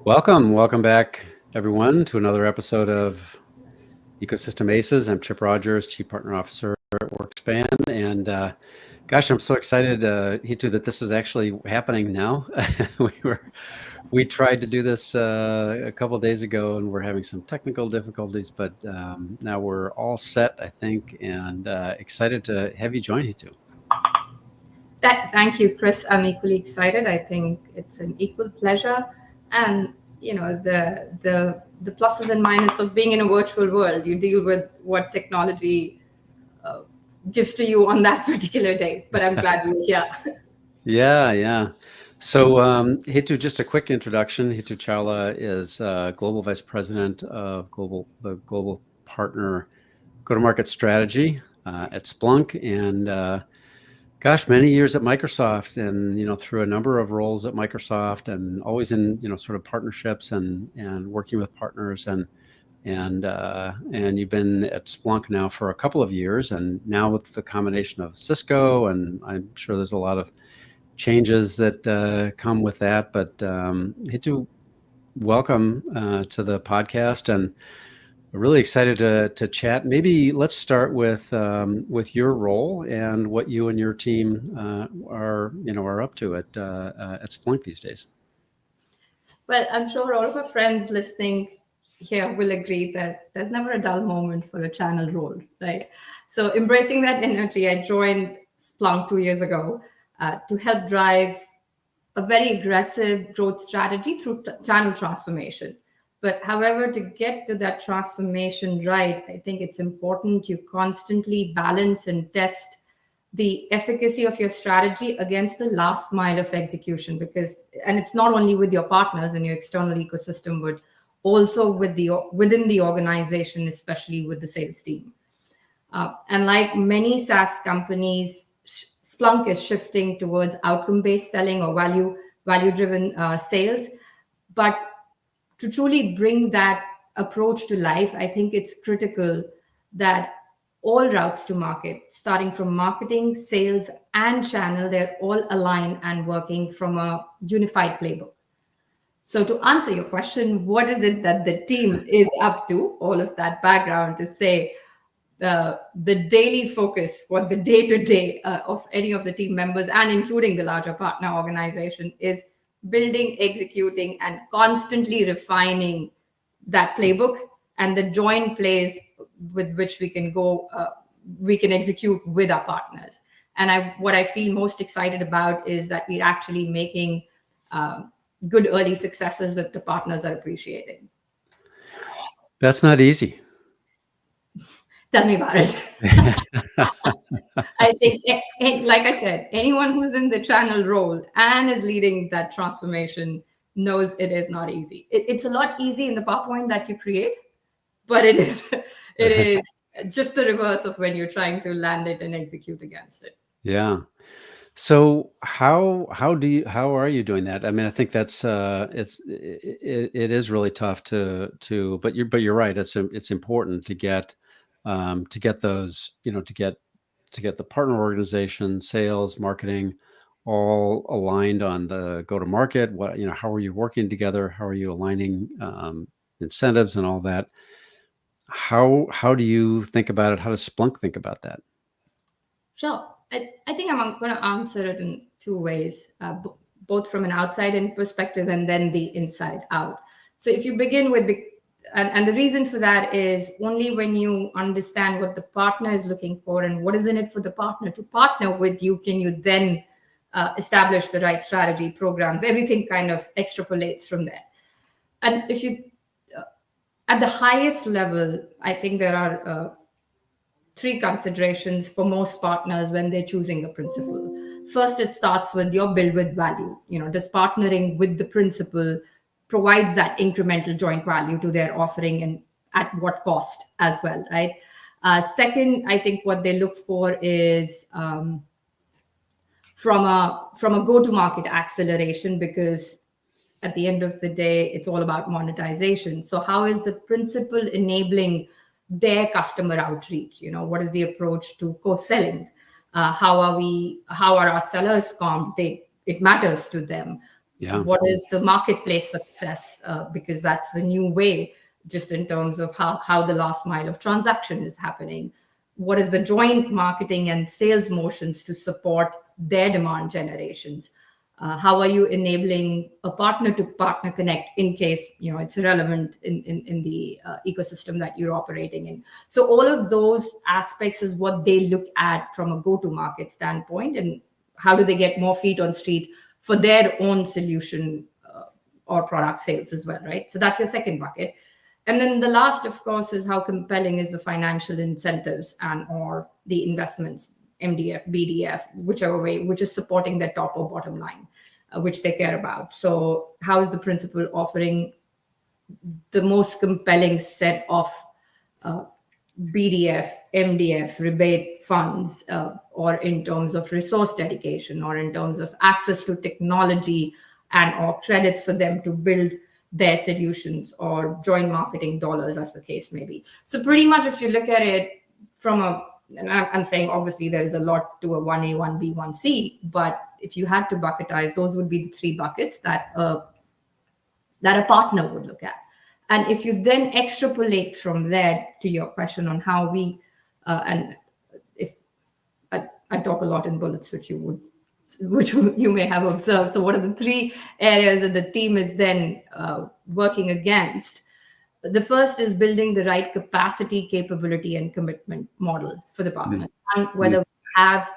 Welcome back, everyone, to another episode of Ecosystem Aces. I'm Chip Rodgers, Chief Partner Officer at WorkSpan, and gosh, I'm so excited, Hitu, that this is actually happening now. we were we tried to do this a couple of days ago, and we're having some technical difficulties, but now we're all set, I think, and excited to have you join, Hitu. Thank you, Chris. I'm equally excited. I think it's an equal pleasure, and the pluses and minuses of being in a virtual world. You deal with what technology gives to you on that particular day. But I'm glad you're here. Yeah. So, Hitu, just a quick introduction. Hitu Chawla is Global Vice President of the Global Partner Go-to-Market Strategy at Splunk, and gosh, many years at Microsoft, and through a number of roles at Microsoft, and always in sort of partnerships and working with partners, and you've been at Splunk now for a couple of years, and now with the combination of Cisco, and I'm sure there's a lot of changes that come with that. But Hitu, welcome to the podcast, and really excited to chat. Maybe let's start with your role and what you and your team are up to at Splunk these days. Well, I'm sure all of our friends listening here will agree that there's never a dull moment for a channel role, right? So embracing that energy, I joined Splunk 2 years ago to help drive a very aggressive growth strategy through channel transformation. But however, to get to that transformation right, I think it's important you constantly balance and test the efficacy of your strategy against the last mile of execution, and it's not only with your partners and your external ecosystem, but also within the organization, especially with the sales team. And like many SaaS companies, Splunk is shifting towards outcome-based selling or value-driven sales. But to truly bring that approach to life, I think it's critical that all routes to market, starting from marketing, sales, and channel, they're all aligned and working from a unified playbook. So to answer your question, what is it that the team is up to? All of that background to say the daily focus, what the day-to-day of any of the team members, and including the larger partner organization, is building, executing, and constantly refining that playbook and the joint plays with which we can execute with our partners. And what I feel most excited about is that we're actually making good early successes with the partners are appreciating. That's not easy. Tell me about it. I think, like I said, anyone who's in the channel role and is leading that transformation knows it is not easy. It's a lot easy in the PowerPoint that you create, but it is just the reverse of when you're trying to land it and execute against it. Yeah. So how are you doing that? I mean, I think that's it is really tough to but you're right. It's important to get those, to get the partner organization, sales, marketing, all aligned on the go to market. How are you working together? How are you aligning incentives and all that? How do you think about it? How does Splunk think about that? Sure. I think I'm going to answer it in two ways, both from an outside-in perspective and then the inside-out. So if you begin with and the reason for that is only when you understand what the partner is looking for and what is in it for the partner to partner with you, can you then establish the right strategy, programs, everything kind of extrapolates from there. And if you, at the highest level, I think there are three considerations for most partners when they're choosing a principal. First, it starts with your build with value. Does partnering with the principal provides that incremental joint value to their offering, and at what cost as well, right? Second, I think what they look for is from a go-to-market acceleration, because at the end of the day, it's all about monetization. So how is the principal enabling their customer outreach? What is the approach to co-selling? How are our sellers comped? It matters to them. Yeah. What is the marketplace success? Because that's the new way, just in terms of how the last mile of transaction is happening. What is the joint marketing and sales motions to support their demand generations? How are you enabling a partner to partner connect in case it's relevant in the ecosystem that you're operating in? So all of those aspects is what they look at from a go-to-market standpoint, and how do they get more feet on street for their own solution or product sales as well, right? So that's your second bucket. And then the last, of course, is how compelling is the financial incentives and or the investments, MDF, BDF, whichever way, which is supporting their top or bottom line, which they care about. So how is the principal offering the most compelling set of BDF, MDF, rebate funds, or in terms of resource dedication, or in terms of access to technology and or credits for them to build their solutions, or joint marketing dollars, as the case may be. So pretty much if you look at it from and I'm saying obviously there is a lot to a 1A, 1B, 1C, but if you had to bucketize, those would be the three buckets that a partner would look at. And if you then extrapolate from there to your question on how we, and if I talk a lot in bullets, which you may have observed. So what are the three areas that the team is then working against? The first is building the right capacity, capability, and commitment model for the partner, and whether we have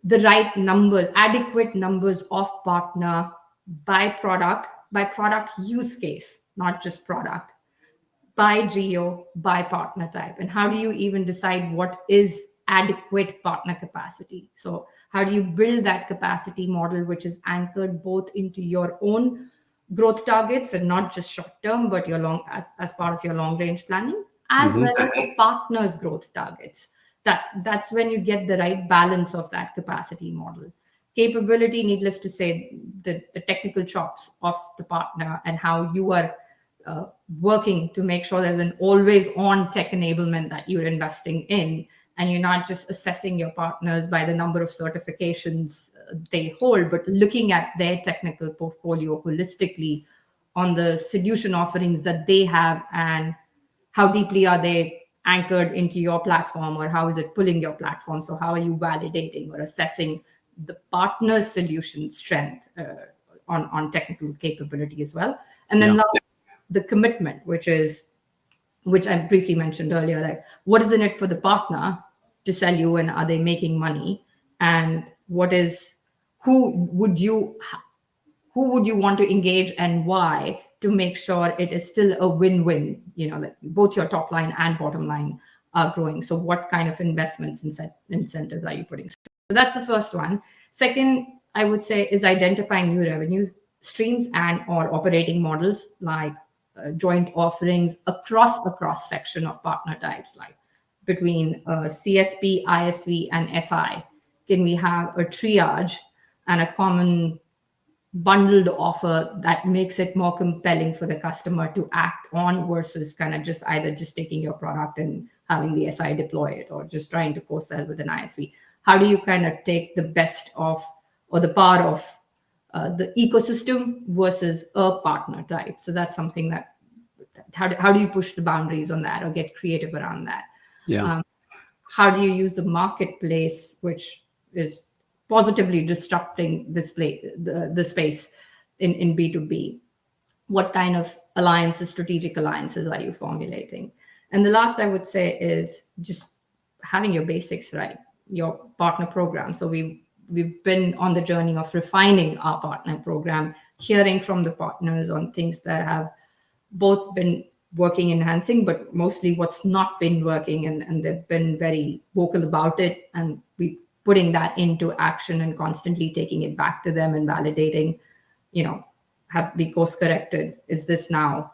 the right numbers, adequate numbers of partner by product use case, not just product, by geo, by partner type. And how do you even decide what is adequate partner capacity? So how do you build that capacity model, which is anchored both into your own growth targets and not just short term, but your as part of your long range planning, as well as the partner's growth targets? That's when you get the right balance of that capacity model. Capability, needless to say, the technical chops of the partner and how you are working to make sure there's an always on tech enablement that you're investing in, and you're not just assessing your partners by the number of certifications they hold, but looking at their technical portfolio holistically on the solution offerings that they have, and how deeply are they anchored into your platform, or how is it pulling your platform? So how are you validating or assessing the partner's solution strength on technical capability as well? And then last, the commitment, which I briefly mentioned earlier, like what is in it for the partner to sell you, and are they making money? And who would you want to engage, and why, to make sure it is still a win-win, like both your top line and bottom line are growing. So what kind of investments and incentives are you putting? So that's the first one. Second, I would say, is identifying new revenue streams and or operating models, like joint offerings across section of partner types, like between CSP, ISV, and SI. Can we have a triage and a common bundled offer that makes it more compelling for the customer to act on, versus kind of just either just taking your product and having the SI deploy it, or just trying to co-sell with an ISV? How do you kind of take the best of, or the part of the ecosystem versus a partner type? So that's something that, how do you push the boundaries on that, or get creative around that? How do you use the marketplace, which is positively disrupting the space in B2B? What kind of alliances, strategic alliances are you formulating? And the last I would say is just having your basics right, your partner program. So we've been on the journey of refining our partner program, hearing from the partners on things that have both been working, enhancing, but mostly what's not been working, and they've been very vocal about it, and we putting that into action and constantly taking it back to them and validating, have we course corrected? Is this now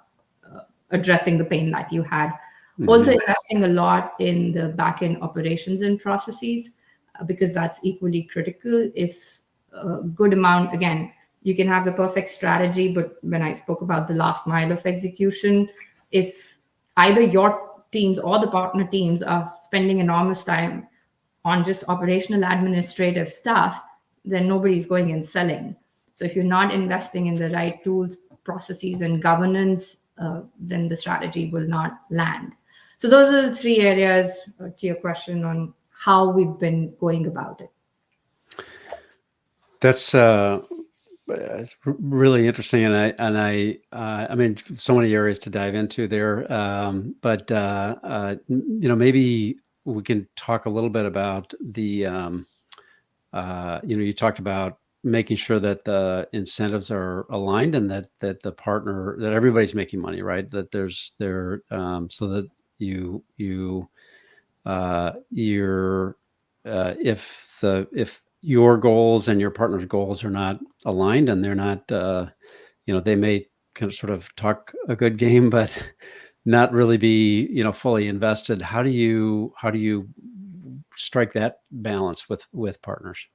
addressing the pain that you had? Also investing a lot in the back-end operations and processes, because that's equally critical. If a good amount, again, you can have the perfect strategy, but when I spoke about the last mile of execution, if either your teams or the partner teams are spending enormous time on just operational administrative stuff, then nobody's going and selling. So if you're not investing in the right tools, processes, and governance, then the strategy will not land. So those are the three areas to your question on how we've been going about it. That's it's really interesting, I mean, so many areas to dive into there. But maybe we can talk a little bit about the you talked about making sure that the incentives are aligned and that everybody's making money, right? That so that you're if your goals and your partner's goals are not aligned and they're not they may kind of sort of talk a good game but not really be fully invested. How do you strike that balance with partners?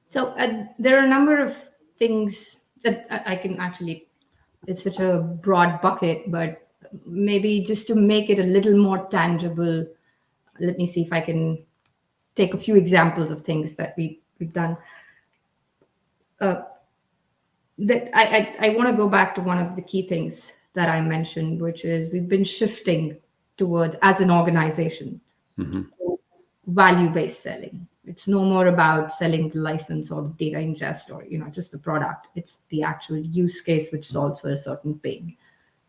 So there are a number of things that I can actually, it's such a broad bucket, but maybe just to make it a little more tangible, let me see if I can take a few examples of things that we've done. I want to go back to one of the key things that I mentioned, which is we've been shifting towards, as an organization, value-based selling. It's no more about selling the license or the data ingest or just the product. It's the actual use case which solves for a certain pain,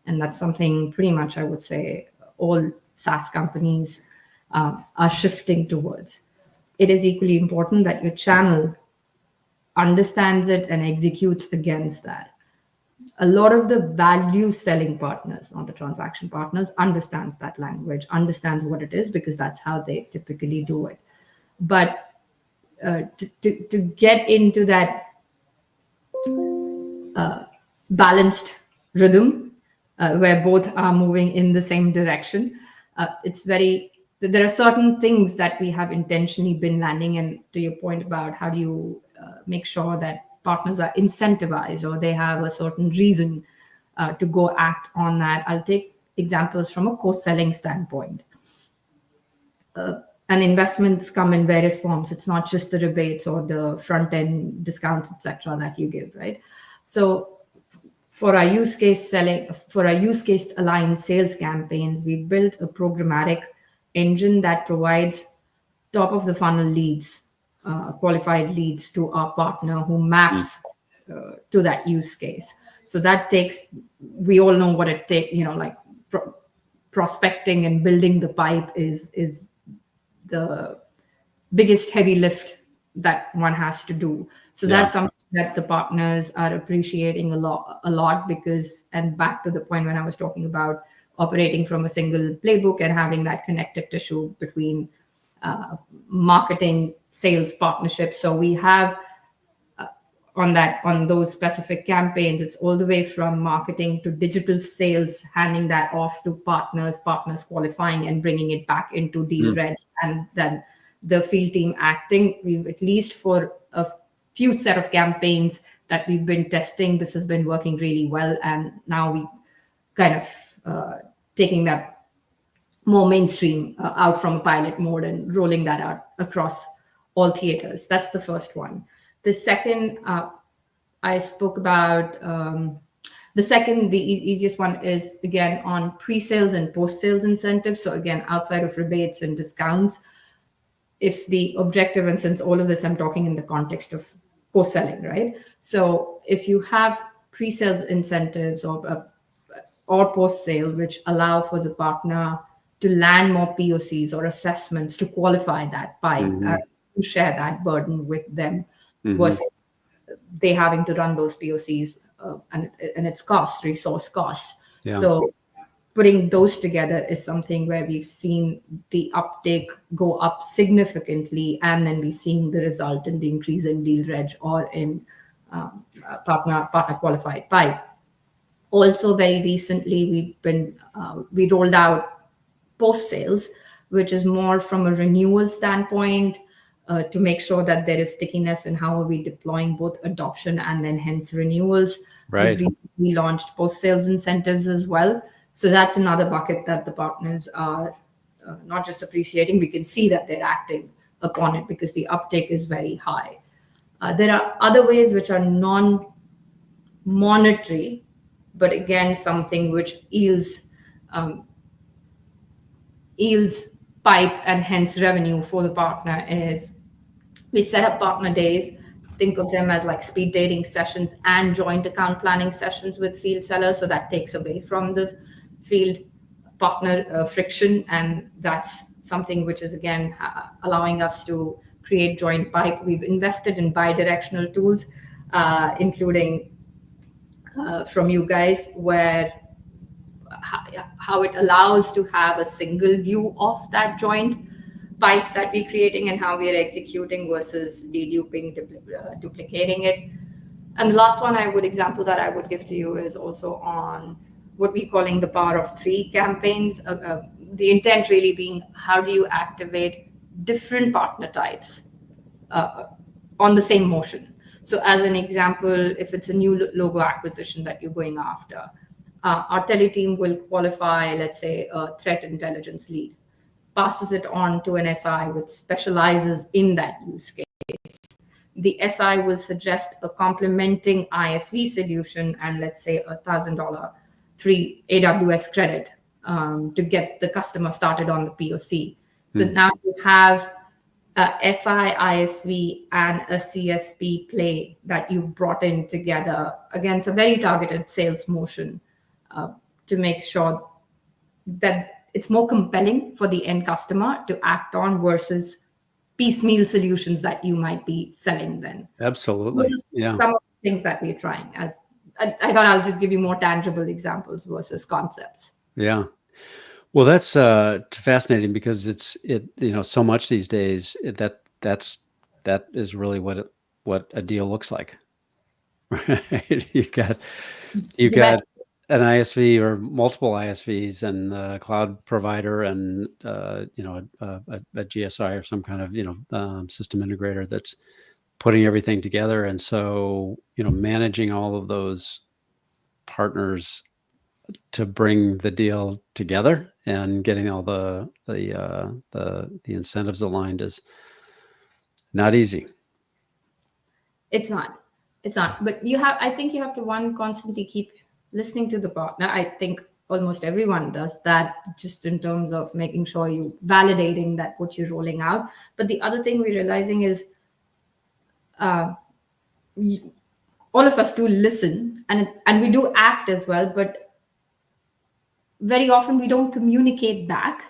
and that's something pretty much I would say all SaaS companies are shifting towards. It is equally important that your channel understands it and executes against that. A lot of the value selling partners, not the transaction partners, understands that language, understands what it is, because that's how they typically do it. But to get into that balanced rhythm where both are moving in the same direction, there are certain things that we have intentionally been landing. And to your point about how do you make sure that partners are incentivized or they have a certain reason to go act on that, I'll take examples from a co-selling standpoint. And investments come in various forms. It's not just the rebates or the front end discounts, etc., that you give, right? So for our use case aligned sales campaigns, we built a programmatic engine that provides top of the funnel leads, qualified leads to our partner who maps to that use case. So that we all know what it takes, like prospecting and building the pipe is the biggest heavy lift that one has to do. So that's something that the partners are appreciating a lot because, and back to the point when I was talking about operating from a single playbook and having that connective tissue between marketing, sales, partnerships. So we have on those specific campaigns, it's all the way from marketing to digital sales, handing that off to partners qualifying and bringing it back into deal reg, and then the field team acting. We've, at least for a few set of campaigns that we've been testing, this has been working really well. And now we kind of taking that more mainstream out from a pilot mode and rolling that out across all theaters. That's the first one. The second I spoke about, the easiest one is, again, on pre-sales and post-sales incentives. So again, outside of rebates and discounts, if the objective, and since all of this I'm talking in the context of co-selling, right? So if you have pre-sales incentives or post-sale, which allow for the partner to land more POCs or assessments to qualify that pipe, to share that burden with them, versus they having to run those POCs and its costs, resource costs. Yeah. So putting those together is something where we've seen the uptake go up significantly, and then we've seen the result in the increase in deal reg or in partner qualified pipe. Also, very recently, we rolled out post sales, which is more from a renewal standpoint, to make sure that there is stickiness in how are we deploying both adoption and then hence renewals. Right. We recently launched post sales incentives as well. So that's another bucket that the partners are not just appreciating. We can see that they're acting upon it because the uptake is very high. There are other ways which are non-monetary, but again, something which yields pipe and hence revenue for the partner is we set up partner days. Think of them as like speed dating sessions and joint account planning sessions with field sellers. So that takes away from the field partner friction. And that's something which is, again, allowing us to create joint pipe. We've invested in bi-directional tools, including from you guys, where how it allows to have a single view of that joint pipe that we're creating and how we are executing versus deduping, duplicating it. And the last one example that I would give to you is also on what we're calling the power of three campaigns. The intent really being, how do you activate different partner types on the same motion? So as an example, if it's a new logo acquisition that you're going after, our tele team will qualify, let's say, a threat intelligence lead, passes it on to an SI which specializes in that use case. The SI will suggest a complementing ISV solution and, let's say, $1,000 free AWS credit to get the customer started on the POC. So now you have a SI, ISV, and a CSP play that you've brought in together against a very targeted sales motion to make sure that it's more compelling for the end customer to act on versus piecemeal solutions that you might be selling then. Absolutely. Yeah. Some of the things that we're trying. As I thought I'll just give you more tangible examples versus concepts. Yeah. Well, that's fascinating because so much these days that is really what a deal looks like. Right? You've got an ISV or multiple ISVs and a cloud provider and a GSI or some kind of system integrator that's putting everything together. And so managing all of those partners to bring the deal together and getting all the incentives aligned is not easy. It's not. But I think you have to constantly keep listening to the partner. I think almost everyone does that, just in terms of making sure you validating that what you're rolling out. But the other thing we're realizing is all of us do listen and we do act as well, but very often we don't communicate back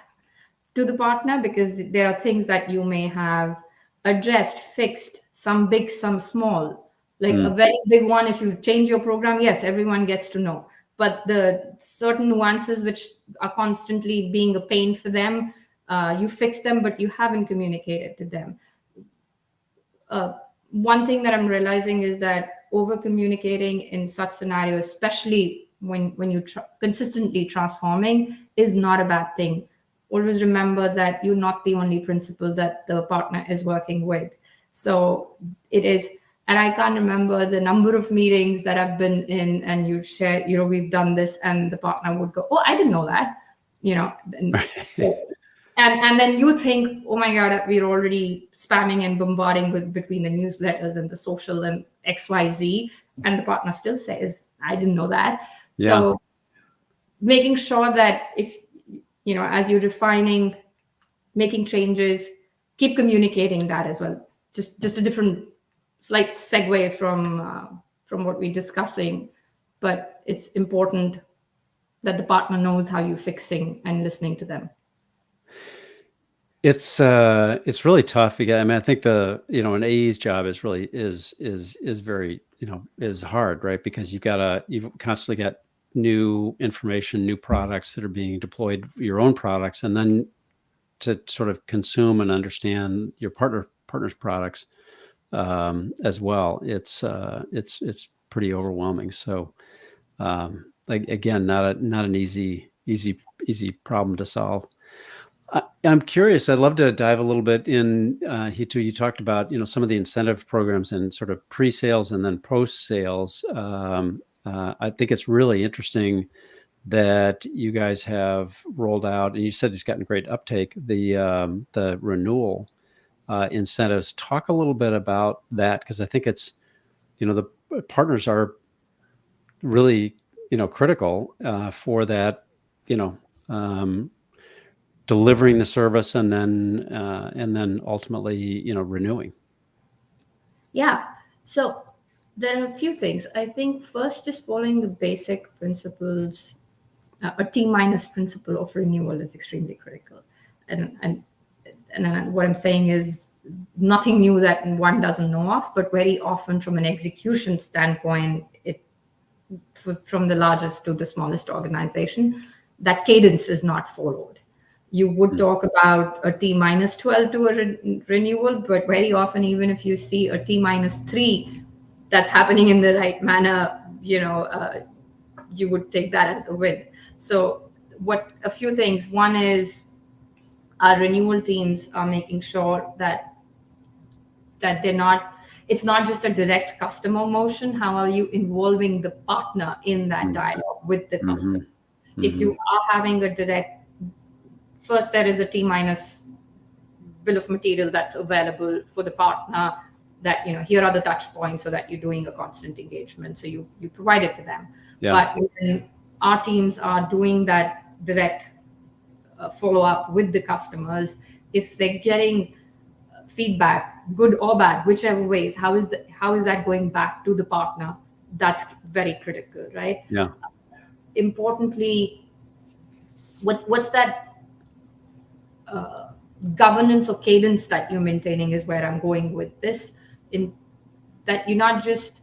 to the partner because there are things that you may have addressed, fixed, some big, some small. Like a very big one, if you change your program, yes, everyone gets to know. But the certain nuances which are constantly being a pain for them, you fix them, but you haven't communicated to them. One thing that I'm realizing is that over communicating in such scenarios, especially when you consistently transforming, is not a bad thing. Always remember that you're not the only principal that the partner is working with. So it is, and I can't remember the number of meetings that I've been in and you share, we've done this, and the partner would go, oh, I didn't know that, and then you think, oh my God, we're already spamming and bombarding between the newsletters and the social and XYZ. And the partner still says, I didn't know that. Yeah. So making sure that if, as you're refining, making changes, keep communicating that as well. Just a different slight segue from what we're discussing, but it's important that the partner knows how you're fixing and listening to them. It's really tough because I think an AE's job is really is very is hard, right? Because you've constantly got new information, new products that are being deployed, your own products, and then to sort of consume and understand your partner's products as well. It's pretty overwhelming. So again, not an easy problem to solve. I'm curious. I'd love to dive a little bit in, Hitu. You talked about some of the incentive programs and sort of pre-sales and then post-sales. I think it's really interesting that you guys have rolled out, and you said it's gotten great uptake, the renewal incentives. Talk a little bit about that, because I think it's, the partners are really, critical for that, you know, um, delivering the service and then ultimately, renewing. Yeah. So there are a few things. I think first is following the basic principles. A T minus principle of renewal is extremely critical, and and what I'm saying is nothing new that one doesn't know of, but very often from an execution standpoint, from the largest to the smallest organization, that cadence is not followed. You would talk about a T minus 12 to a renewal, but very often, even if you see a T minus 3 that's happening in the right manner, you would take that as a win. So, what a few things. One is our renewal teams are making sure that they're not, it's not just a direct customer motion. How are you involving the partner in that dialogue with the Mm-hmm. customer? If you are having a direct, first there is a T minus bill of material that's available for the partner, that here are the touch points, so that you're doing a constant engagement, so you provide it to them. Yeah. But when our teams are doing that direct follow up with the customers, if they're getting feedback, good or bad, whichever ways, how is that going back to the partner? That's very critical, right? Yeah. Importantly, what's that governance or cadence that you're maintaining is where I'm going with this. In that you're not just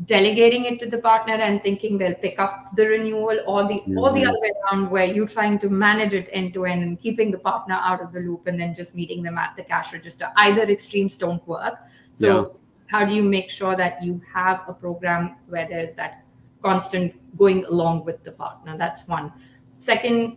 delegating it to the partner and thinking they'll pick up the renewal, or the other way around, where you're trying to manage it end to end and keeping the partner out of the loop and then just meeting them at the cash register. Either extremes don't work. So how do you make sure that you have a program where there's that constant going along with the partner? That's one. Second,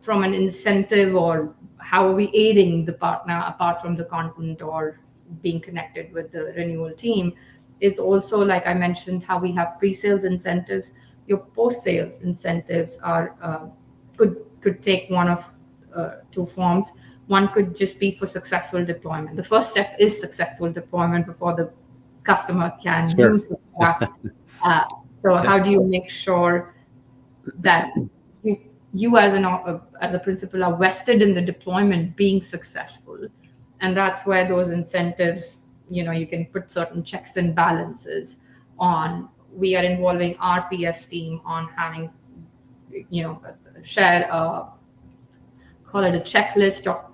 from an incentive, or how are we aiding the partner apart from the content or being connected with the renewal team, is also, like I mentioned, how we have pre-sales incentives. Your post-sales incentives are could take one of two forms. One could just be for successful deployment. The first step is successful deployment before the customer can use the product. So how do you make sure that you as a principal are vested in the deployment being successful? And that's where those incentives, you can put certain checks and balances on. We are involving our PS team on having, share call it a checklist, or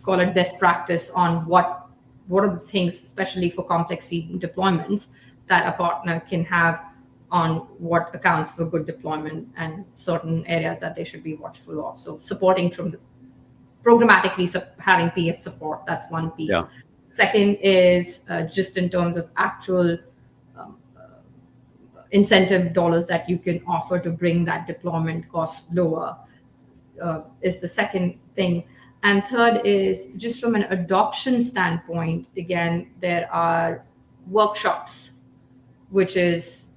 call it best practice on what are the things, especially for complex deployments, that a partner can have on what accounts for good deployment, and certain areas that they should be watchful of. So supporting from the programmatically, having PS support, that's one piece. Yeah. Second is just in terms of actual incentive dollars that you can offer to bring that deployment cost lower, is the second thing. And third is just from an adoption standpoint, again, there are workshops, which is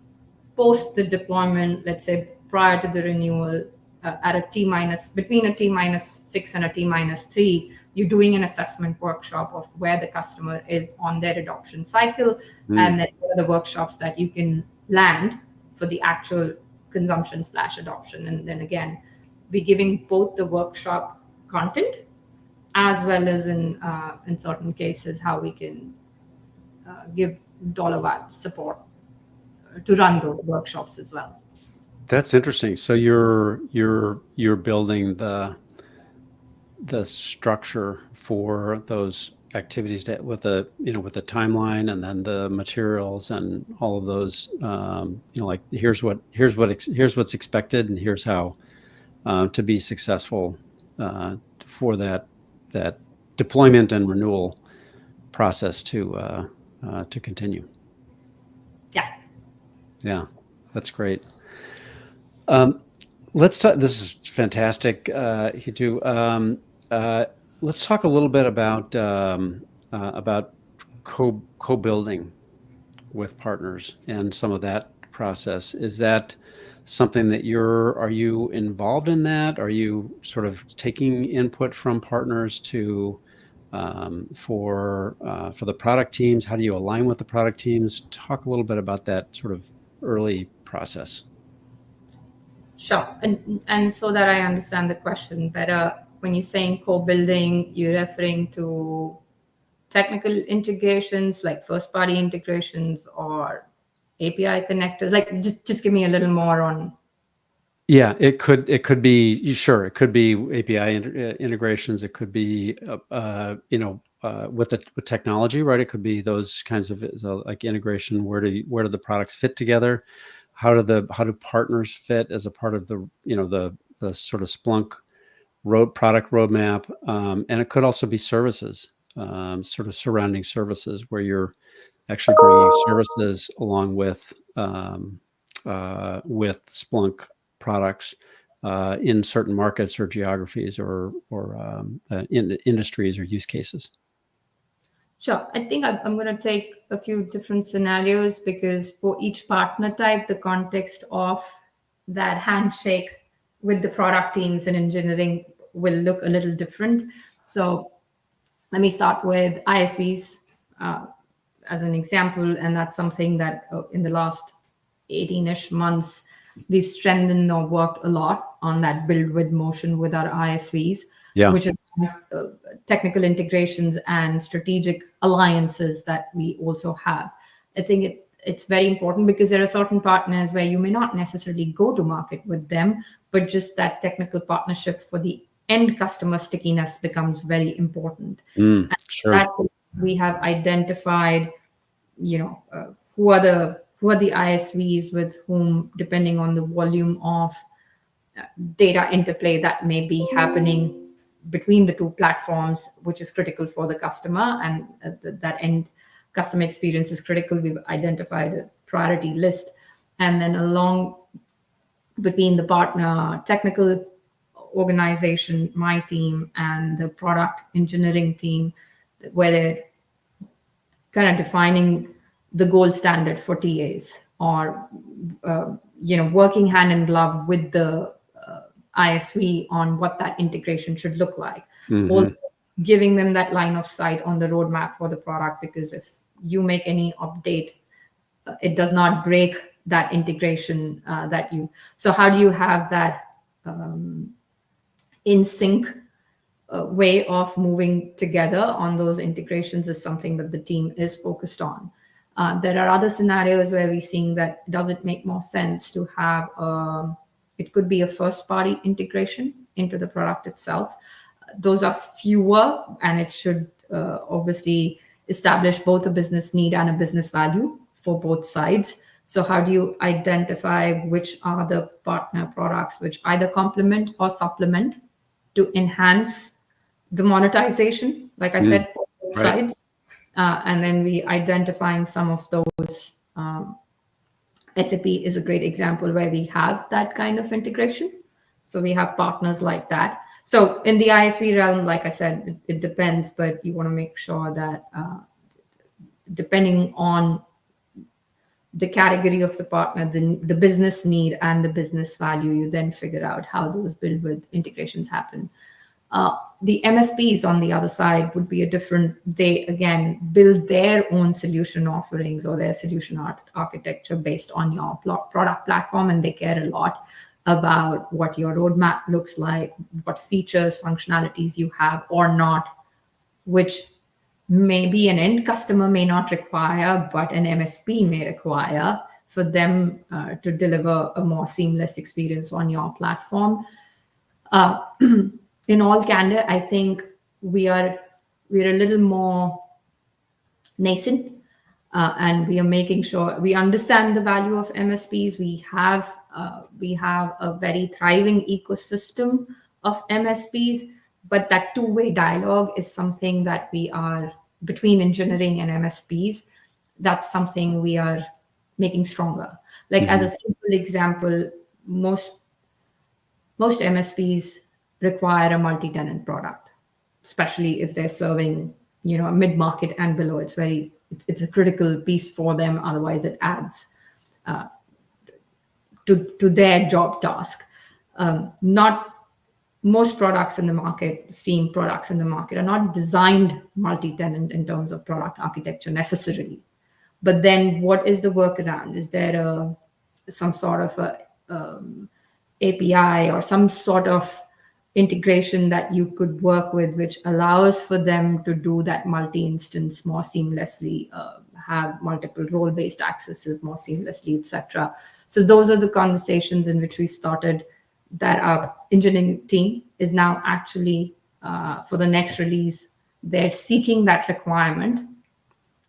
post the deployment, let's say prior to the renewal, at a T minus, between a T minus 6 and a T minus 3, you're doing an assessment workshop of where the customer is on their adoption cycle, and then what are the workshops that you can land for the actual consumption / adoption. And then again, be giving both the workshop content, as well as in certain cases how we can give dollar value support to run those workshops as well. That's interesting. So you're building the structure for those activities that with the timeline, and then the materials and all of those, like here's what's expected, and here's how to be successful for that deployment and renewal process to continue. Yeah, that's great. Let's talk. This is fantastic, Hitu. Let's talk a little bit about co-building with partners and some of that process. Is that something that are you involved in that? Are you sort of taking input from partners to for the product teams? How do you align with the product teams? Talk a little bit about that sort of early process. Sure. And so that I understand the question better, when you're saying co-building, you're referring to technical integrations like first-party integrations or API connectors? Like, just give me a little more on. Yeah, it could be, sure, it could be API integrations. It could be with technology, right? It could be those kinds of like integration. Where do the products fit together? How do partners fit as a part of the sort of Splunk product roadmap? And it could also be services, sort of surrounding services, where you're actually bringing services along with Splunk products in certain markets or geographies or in industries or use cases. Sure. I think I'm going to take a few different scenarios, because for each partner type, the context of that handshake with the product teams and engineering will look a little different. So let me start with ISVs as an example. And that's something that in the last 18-ish months, we've strengthened or worked a lot on that build with motion with our ISVs, Yeah. which is technical integrations and strategic alliances that we also have. I think it's very important, because there are certain partners where you may not necessarily go to market with them, but just that technical partnership for the end customer stickiness becomes very important. Sure. That we have identified, who are the ISVs with whom, depending on the volume of data interplay that may be happening between the two platforms, which is critical for the customer, and that end customer experience is critical. We've identified a priority list, and then along between the partner technical organization, my team, and the product engineering team, where they're kind of defining the gold standard for TAs, or working hand in glove with the ISV on what that integration should look like. Also giving them that line of sight on the roadmap for the product, because if you make any update, it does not break that integration so how do you have that in sync way of moving together on those integrations is something that the team is focused on. There are other scenarios where we're seeing that does it make more sense to have it could be a first party integration into the product itself. Those are fewer, and it should obviously establish both a business need and a business value for both sides. So how do you identify which are the partner products which either complement or supplement to enhance the monetization, like I said, for both sides? And then we identifying some of those. SAP is a great example where we have that kind of integration. So we have partners like that. So in the ISV realm, like I said, it depends, but you want to make sure that depending on the category of the partner, the business need and the business value, you then figure out how those build with integrations happen. The MSPs on the other side would be they again build their own solution offerings or their solution architecture based on your product platform, and they care a lot about what your roadmap looks like, what features, functionalities you have or not, which maybe an end customer may not require, but an MSP may require for them to deliver a more seamless experience on your platform. In all candor, I think we're a little more nascent, and we are making sure we understand the value of MSPs. We have a very thriving ecosystem of MSPs, but that two-way dialogue is something that we are between engineering and MSPs. That's something we are making stronger. Like as a simple example, most MSPs require a multi-tenant product, especially if they're serving, a mid-market and below. It's a critical piece for them. Otherwise, it adds to their job task. Not most products in the market, Steam products in the market, are not designed multi-tenant in terms of product architecture necessarily. But then what is the workaround? Is there some sort of API or some sort of integration that you could work with, which allows for them to do that multi-instance more seamlessly, have multiple role-based accesses more seamlessly, etc. So those are the conversations in which we started, that our engineering team is now actually, for the next release, they're seeking that requirement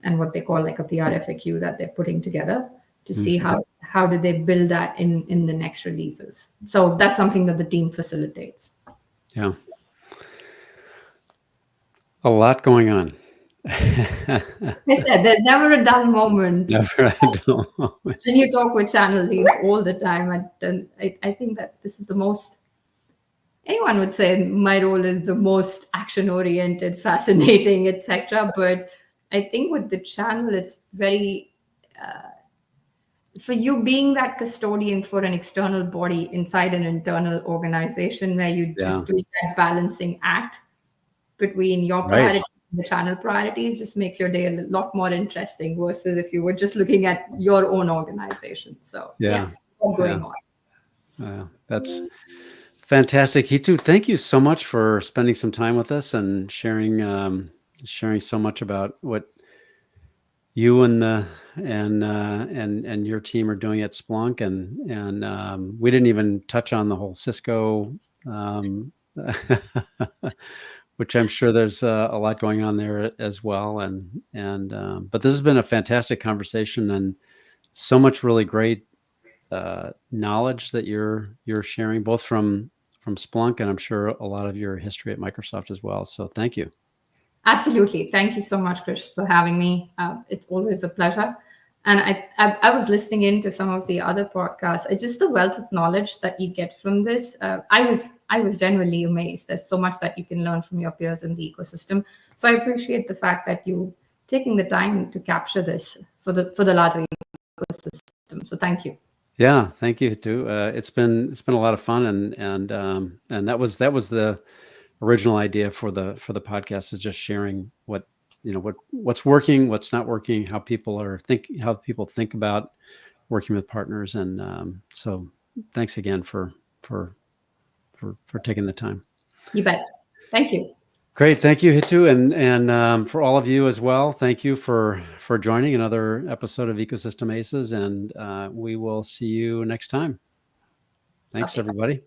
and what they call like a PRFAQ that they're putting together to see how do they build that in the next releases. So that's something that the team facilitates. Yeah. A lot going on. I said there's never a dull moment. Never a dull moment. When you talk with channel leads all the time, and I think that this is the most, anyone would say my role is the most action oriented, fascinating, etc. But I think with the channel, it's very for you being that custodian for an external body inside an internal organization, where you just doing that balancing act between your priorities and the channel priorities, just makes your day a lot more interesting versus if you were just looking at your own organization. So yes, what's going on. That's fantastic. Hitu, thank you so much for spending some time with us and sharing so much about what you and your team are doing at Splunk, and we didn't even touch on the whole Cisco, which I'm sure there's a lot going on there as well. But this has been a fantastic conversation, and so much really great knowledge that you're sharing, both from Splunk and I'm sure a lot of your history at Microsoft as well. So thank you. Absolutely. Thank you so much, Krish, for having me. It's always a pleasure. And I was listening into some of the other podcasts. Just the wealth of knowledge that you get from this. I was genuinely amazed. There's so much that you can learn from your peers in the ecosystem. So I appreciate the fact that you taking the time to capture this for the larger ecosystem. So thank you. Yeah, thank you too. It's been a lot of fun, and that was the original idea for the podcast, is just sharing what's working, what's not working, how people think about working with partners, and so thanks again for taking the time. You bet. Thank you. Great, thank you, Hitu, and for all of you as well. Thank you for joining another episode of Ecosystem Aces, and we will see you next time. Thanks, everybody.